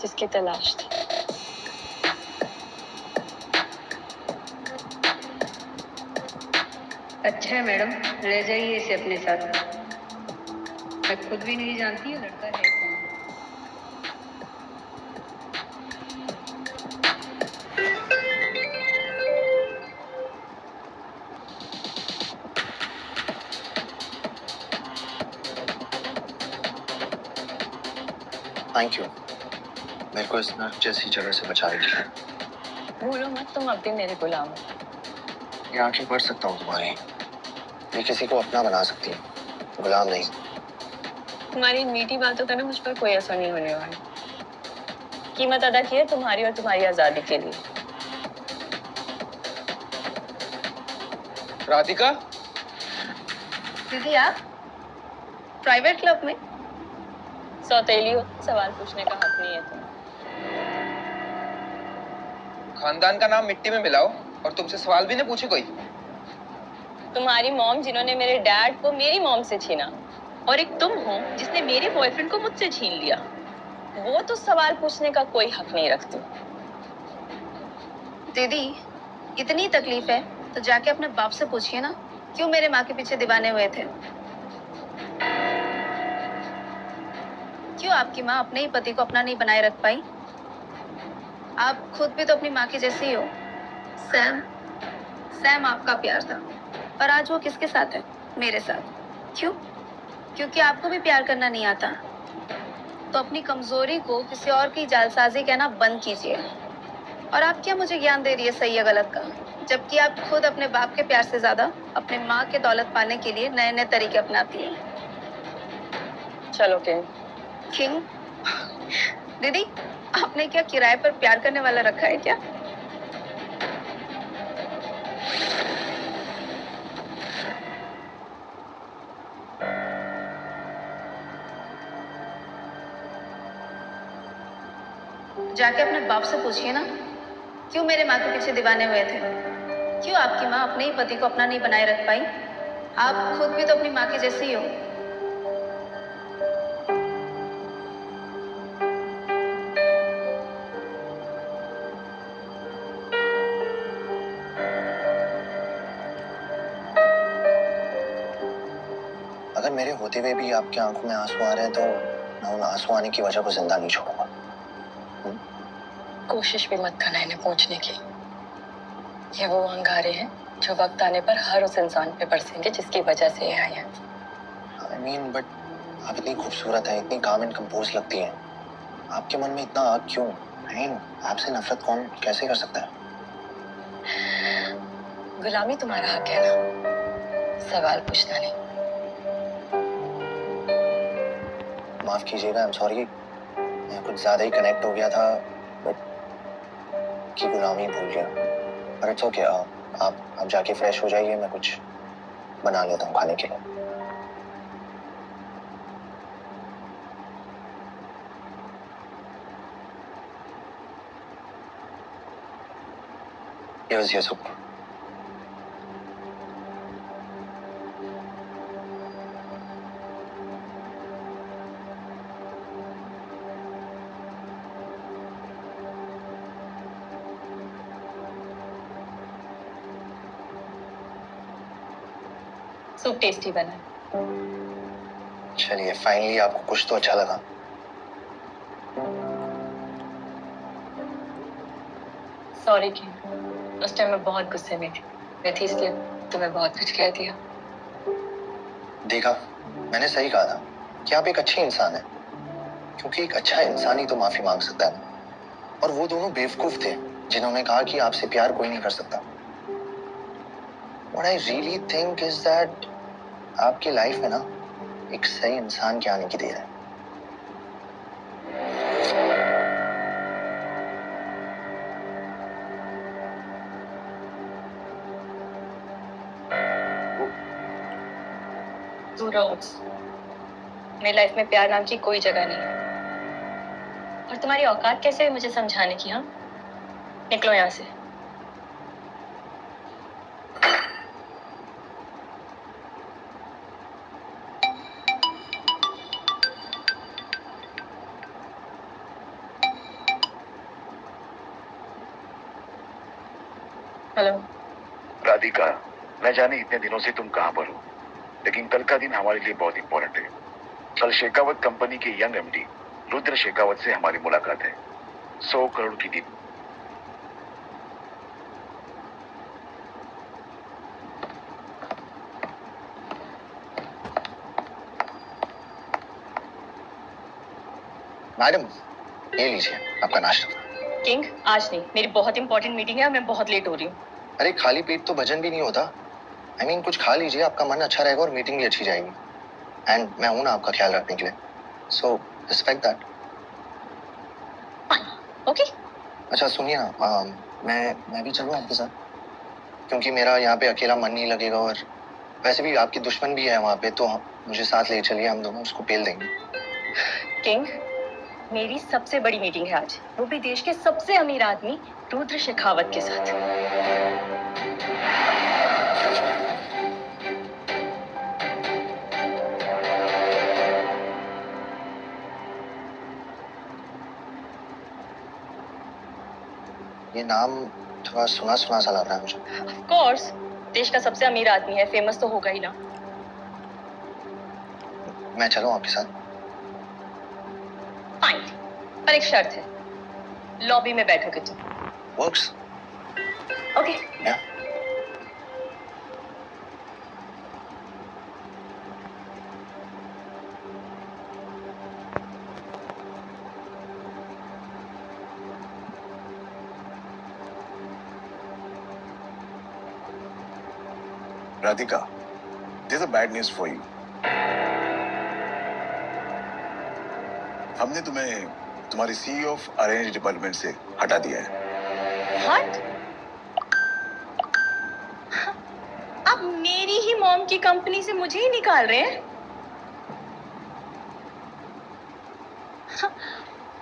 जिसकी तलाश थी। अच्छा है मैडम, ले जाइए इसे अपने साथ। मैं खुद भी नहीं जानती ये लड़का है कौन। थैंक यू, मेरे को इस नर्क जैसी जगह से बचा लिया। भूलो मत, तुम अब भी मेरे गुलाम हो। ये आंखें पढ़ सकता हूँ तुम्हारी, ये किसी को अपना बना सकती है, गुलाम नहीं। तुम्हारी मीठी बातों का ना मुझ पर कोई असर नहीं होने वाला। कीमत अदा की है तुम्हारी और तुम्हारी आजादी के लिए। राधिका, दीदी आप प्राइवेट क्लब में सौतेली हो, सवाल पूछने का हक नहीं है तुम्हें। खानदान का नाम मिट्टी में मिलाओ और तुमसे सवाल भी नहीं पूछे कोई। तुम्हारी मॉम जिन्होंने मेरे डैड को मेरी मॉम से छीना, और एक तुम हो जिसने मेरे बॉयफ्रेंड को मुझसे छीन लिया। वो तो सवाल पूछने का कोई हक नहीं रखती। दीदी, इतनी तकलीफ है तो जाके अपने बाप से पूछिए ना, क्यों मेरे माँ के पीछे दीवाने हुए थे। क्यों आपकी माँ अपने ही पति को अपना नहीं बनाए रख पाई। आप खुद भी तो अपनी माँ की जैसी ही हो। सैम सैम आपका प्यार था, पर आज वो किसके साथ है? मेरे साथ। क्यों? क्योंकि आपको भी प्यार करना नहीं आता। तो अपनी कमजोरी को किसी और की जालसाजी कहना बंद कीजिए। और आप क्या मुझे ज्ञान दे रही है सही या गलत का, जबकि आप खुद अपने बाप के प्यार से ज्यादा अपने माँ के दौलत पाने के लिए नए नए तरीके अपनाती हैं। चलो किंग। किंग? दीदी, आपने क्या किराए पर प्यार करने वाला रखा है क्या? जाके अपने बाप से पूछिए ना, क्यों मेरे माँ के पीछे दीवाने हुए थे। क्यों आपकी माँ अपने ही पति को अपना नहीं बनाए रख पाई। आप खुद भी तो अपनी माँ की जैसी ही हो। अगर मेरे होते हुए भी आपकी आंखों में आंसू आ रहे हैं तो मैं उन आंसू आने की वजह को जिंदा नहीं छोड़ूंगा। कोशिश भी मत करना इन्हें पहुंचने की। ये वो अंगारे हैं जो वक्त आने पर हर उस इंसान पे बरसेंगे जिसकी वजह से ये आए हैं। आई मीन बट आप इतनी खूबसूरत हैं, इतनी काम एंड कंपोज लगती हैं, आपके मन में इतना आग क्यों? आपसे नफरत कौन कैसे कर सकता है? गुलामी तुम्हारा हक है ना, सवाल पूछना नहीं। माफ कीजिएगा, आई एम सॉरी, मैं कुछ ज्यादा ही कनेक्ट हो गया था, बट की गुलामी भूल गया। पर इट्स ओके, आप जाके फ्रेश हो जाइए, मैं कुछ बना लेता हूँ खाने के लिए। Here's your soup. Soup tasty बना है। चलिए, फाइनली आपको कुछ तो अच्छा लगा। सॉरी किंग, उस टाइम मैं बहुत गुस्से में थी इसलिए तुम्हें बहुत कुछ कह दिया। देखा, मैंने सही कहा था कि आप एक अच्छे इंसान हैं, क्योंकि एक अच्छा इंसान ही तो माफी मांग सकता है। और वो दोनों बेवकूफ थे जिन्होंने कहा कि आपसे प्यार कोई नहीं कर सकता। What I really think is that आपकी लाइफ में ना एक सही इंसान के आने की देर है। मेरी लाइफ में प्यार नाम की कोई जगह नहीं है। और तुम्हारी औकात कैसे है मुझे समझाने की? हाँ, निकलो यहाँ से। हेलो। राधिका, न जाने इतने दिनों से तुम कहाँ पर हो, लेकिन कल का दिन हमारे लिए बहुत इंपॉर्टेंट है। कल शेखावत कंपनी के यंग एमडी रुद्र शेखावत से हमारी मुलाकात है। 100 करोड़ की डील। मैडम, ये लीजिए आपका नाश्ता। किंग, आज नहीं, मेरी बहुत इंपॉर्टेंट मीटिंग है और मैं बहुत लेट हो रही हूँ। अरे खाली पेट तो भजन भी नहीं होता। I mean, कुछ खा लीजिए, आपका मन अच्छा रहेगा और मीटिंग भी अच्छी जाएगी। एंड मैं हूं ना आपका ख्याल रखने के लिए, सो रिस्पेक्ट दैट। ओके। अच्छा सुनिए ना, मैं भी चलूं आपके साथ, क्योंकि मेरा यहाँ पे अकेला मन नहीं लगेगा और वैसे भी आपकी दुश्मन भी है वहाँ पे, तो मुझे साथ ले चलिए, हम दोनों उसको पेल देंगे। किंग, मेरी सबसे बड़ी मीटिंग है आज, वो भी देश के सबसे अमीर आदमी रुद्र शेखावत के साथ। ये नाम थोड़ा सुना सुना सा लग रहा है मुझे। ऑफ कोर्स, देश का सबसे अमीर आदमी है, फेमस तो होगा ही ना। मैं चलूं आपके साथ? फाइन, पर एक शर्त है, लॉबी में बैठोगे तुम। वर्क्स। ओके। या Radhika, there's a bad news for you. हमने तुम्हें तुम्हारी CEO ऑफ अरेंज डिपार्टमेंट से हटा दिया है। व्हाट? अब मेरी ही मॉम की कंपनी से मुझे ही निकाल रहे हैं?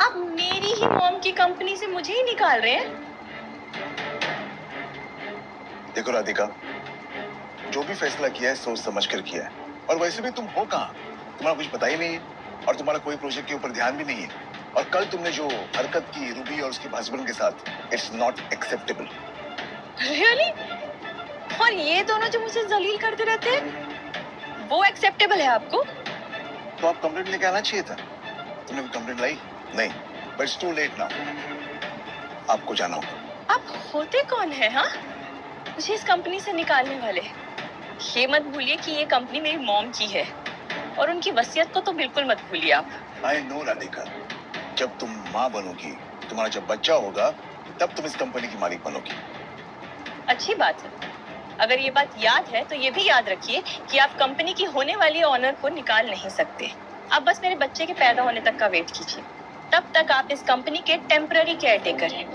अब मेरी ही मॉम की कंपनी से मुझे ही निकाल रहे हैं? देखो राधिका, जो भी फैसला किया है सोच समझ कर किया है, और वैसे भी तुम हो कहाँ, तुम्हारा कुछ पता ही नहीं है और तुम्हारा कोई प्रोजेक्ट के ऊपर ध्यान भी नहीं है। और कल तुमने जो हरकत की रूबी और उसके हस्बैंड के साथ, इट्स नॉट एक्सेप्टेबल। रियली? और ये दोनों जो मुझे जलील करते रहते हैं, वो एक्सेप्टेबल है आपको? तो आप कंप्लेंट लेके आना चाहिए था। तुमने कोई कंप्लेंट लाई? नहीं, but it's too late now. आपको जाना होगा। आप होते कौन है, हाँ, मुझे इस कंपनी से निकालने वाले? ये मत भूलिए कि ये कंपनी मेरी मॉम की है और उनकी वसीयत को तो बिल्कुल मत भूलिए आप। आई नो राधिका, जब तुम माँ बनोगी, तुम्हारा जब बच्चा होगा, तब तुम इस कंपनी की मालिक बनोगी। अच्छी बात है। अगर ये बात याद है तो ये भी याद रखिए कि आप कंपनी की होने वाली ऑनर को निकाल नहीं सकते। आप बस मेरे बच्चे के पैदा होने तक का वेट कीजिए, तब तक आप इस कंपनी के टेम्पररी केयरटेकर हैं।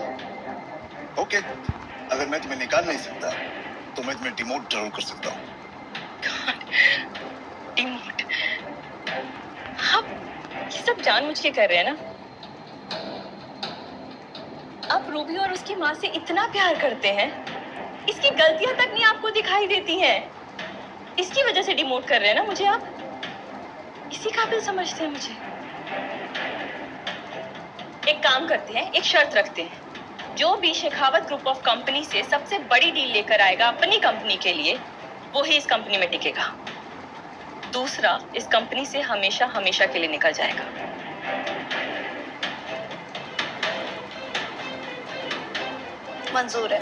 ओके, अगर मैं तुम्हें निकाल नहीं सकता तो मैं तुम्हें डिमोट जरूर कर सकता हूँ। डिमोट? आप ये सब जानबूझ के कर रहे हैं ना? आप रूबी और उसकी माँ से इतना प्यार करते हैं, इसकी गलतियां तक नहीं आपको दिखाई देती हैं। इसकी वजह से डिमोट कर रहे हैं ना मुझे आप? इसी काबिल समझते हैं मुझे? एक काम करते हैं, एक शर्त रखते हैं, जो भी शेखावत ग्रुप ऑफ कंपनी से सबसे बड़ी डील लेकर आएगा अपनी कंपनी के लिए, वो ही इस कंपनी में टिकेगा। दूसरा इस कंपनी से हमेशा हमेशा के लिए निकल जाएगा। मंजूर है।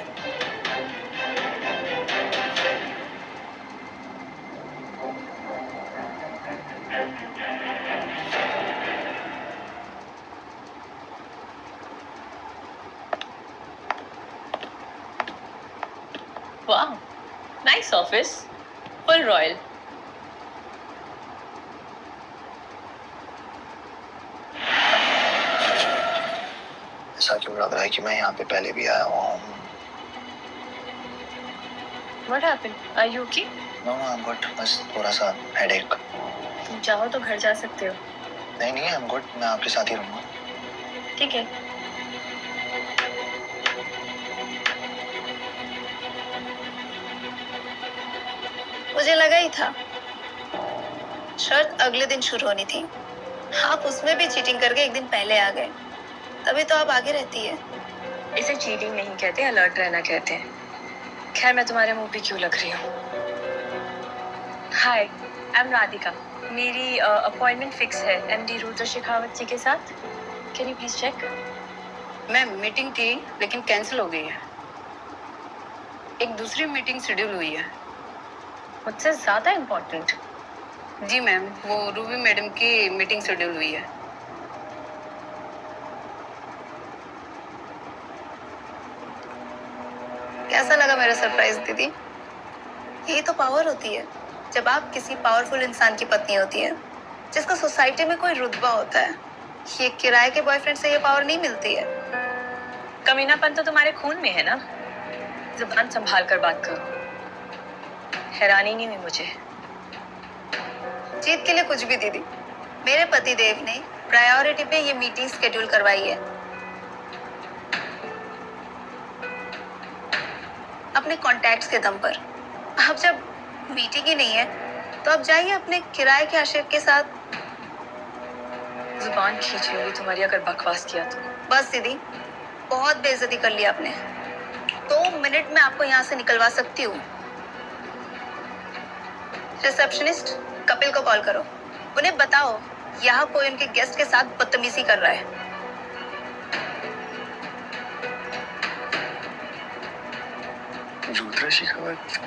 वाह, नाइस ऑफिस, फुल रॉयल। ऐसा क्यों लग रहा है कि मैं यहाँ पे पहले भी आया हुआ हूँ? What happened? Are you okay? No no, I am good, बस थोड़ा सा हेडेक। तुम चाहो तो घर जा सकते हो। नहीं नहीं, आई एम गुड, मैं आपके साथ ही रहूंगा। ठीक है। मुझे लगा ही था, शर्त अगले दिन शुरू होनी थी। आप उसमें भी चीटिंग करके एक दिन पहले आ गए, तभी तो आप आगे रहती है। इसे चीटिंग नहीं कहते, अलर्ट रहना कहते हैं। खैर मैं तुम्हारे मुंह पे क्यों लग रही हूँ। Hi, I am Radhika. मेरी अपॉइंटमेंट फिक्स है एमडी रुद्र शेखावत जी के साथ। Can you please check? Ma'am meeting थी लेकिन कैंसिल हो गई है। एक दूसरी मीटिंग शेड्यूल हुई है। मुझसे ज्यादा इम्पोर्टेंट? जी मैम, वो रूबी मैडम की मीटिंग शेड्यूल हुई है। कैसा लगा मेरा सरप्राइज दीदी? यही तो पावर होती है जब आप किसी पावरफुल इंसान की पत्नी होती है, जिसका सोसाइटी में कोई रुतबा होता है। ये किराए के बॉयफ्रेंड से ये पावर नहीं मिलती है। कमीनापन तो तुम्हारे खून में है ना। जुबान संभाल कर बात करो। हैरानी नहीं हुई मुझे। जीत के लिए कुछ भी दीदी। मेरे पति देव ने प्रायोरिटी पे ये मीटिंग शेड्यूल करवाई है, अपने कॉन्टैक्ट्स के दम पर। अब जब मीटिंग ही नहीं है तो अब जाइए अपने किराए के आशिक के साथ। जुबान खींच लूंगी तुम्हारी अगर बकवास किया तो। बस दीदी, बहुत बेइज्जती कर ली आपने। 2 मिनट में आपको यहाँ से निकलवा सकती हूँ। रिसेप्शनिस्ट कपिल को कॉल करो, उन्हें बताओ यहाँ कोई उनके गेस्ट के साथ बदतमीजी कर रहा है। रुद्र शेखावत